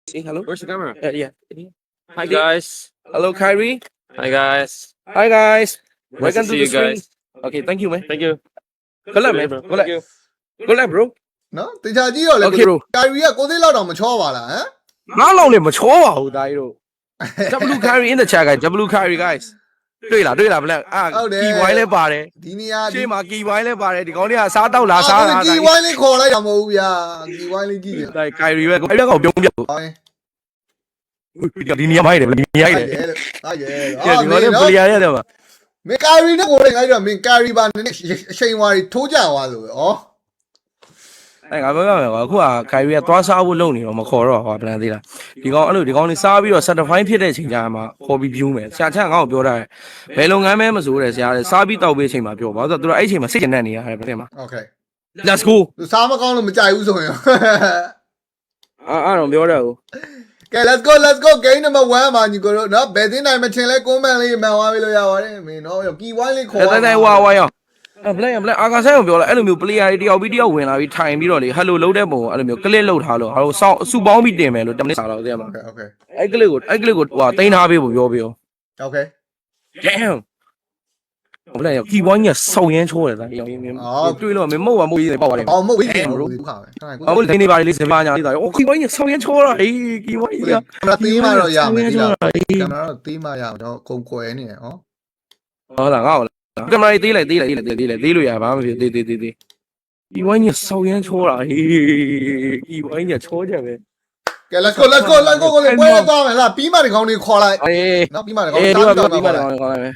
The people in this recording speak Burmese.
Say hello. Where's the camera? Yeah. Hi guys. Hello, Kyrie. Hi guys. Hi, guys. Nice Welcome to to see the you guys. stream. Okay, thank you, man. Thank you. Good luck, man. bro. Good luck. Thank you. Good luck, bro. နော်တေချာကြီးရောလေ Okay, bro. ကာရီကကိုသေးလောက်တော့မချောပါလားဟမ် Not long, man. Chua, Dairo. W Kyrie in the chat, guys. W Kyrie, guys. 对了，不啦啊，kỳ quái lên bà đấy. ဒီနေရာ Khi mà kỳ quái lên bà đấy, thì có nghĩa là sát đâu là အာ sát là ကီဝိုင်းလေးခေါ်လိုက်တာမဟုတ်ဘူးဗျာကီဝိုင်းလေးကြည့်တယ် Đây, Kyrie về, cái cậu biếng biếng. ဟောရင် Đi nia máy đấy, đi nia ဟာ đấy. ရဲလို့ဟာရဲ Kìa, thì có thể bự lia đấy mà. မင်းကာရီနဲ့ကိုလည်းငါတို့မင်းကာရီပါနည်းနည်းအချိန်ဝါရီထိုးကြသွားလို့ဩ Đây, ngài mới bảo khu à Kyrie toa sao vô lâu này mà khó rồi, họ plan gì là. Thì con đi sao bây giờ certified phía đây chính ra mà hobby view mẹ. Cha cha ngáo biểu đây. Mấy lâu ngày mà số đấy sao sao bị tàu về chính mà biểu bảo giờ tôi ấy chính mà xích này này hay phải mà. โอเค Let's go. သူစားမကောင်းလို့မကြိုက်ဘူးဆိုရင် À, nó biểu đâu. ကဲ let's go game number 1မှာညီကိုတို့နော်ဘယ်တင်းနိုင်မချင်လဲ comment လေးမှန်သွားပြီလို့ရပါတယ်မင်းနော်ကီဝိုင်းလေးခေါ် Đây, wowရောဘလက်အာကာဆန်ကိုပြောလိုက်အဲ့လိုမျိုး player တွေတယောက်ပြီးတယောက်ဝင်လာပြီးထိုင်ပြီးတော့လေ hello လုံးတဲ့ပုံအဲ့လိုမျိုး click လုပ်ထားလို့ဟာလို့စောင့်စုပေါင်းပြီးတင်မယ်လို့10မိနစ်စာတော့သိရမှာ โอเค အဲ့ click ကိုဟိုတင်ထားပေးဖို့ပြောပြော โอเค damn ဘလက်ရောကီဝိုင်းကြီးဆောက်ရမ်းချိုးတယ်ဒါရောင်းတွေးလို့မမဟုတ်ပါမို့ကြီးပေါက်သွားတယ် အော်မဟုတ်ဘူးဘလို့ခါပဲ အခုလိမ့်နေပါလေစပါညာလေးဒါရောကီဝိုင်းကြီးဆောက်ရမ်းချိုးတာဟေးကီဝိုင်းကြီး ကင်မရာသေးမှတော့ရမယ်ဒီလားကင်မရာတော့သေးမှရအောင်တော့ကုန်ကွယ်နေတယ်ဟော ဟုတ်လားငါ့ကင်မရာသေးလိုက်လို့ရဘာမှမဖြစ်သေးကီဝိုင်းကြီးဆောက်ရမ်းချိုးတာဟေးကီဝိုင်းကြီးချိုးကြပဲ ကဲ let's go ကိုလည်းပွဲသွားမယ်လားပြီးမှဒီကောင်းလေးခေါ်လိုက် အေး နော်ပြီးမှဒီကောင်း အေး လေး ဒီမှာ တောင်း ပြီးမှ ခေါ် တော့ လိုက် ခေါ်လိုက်မယ်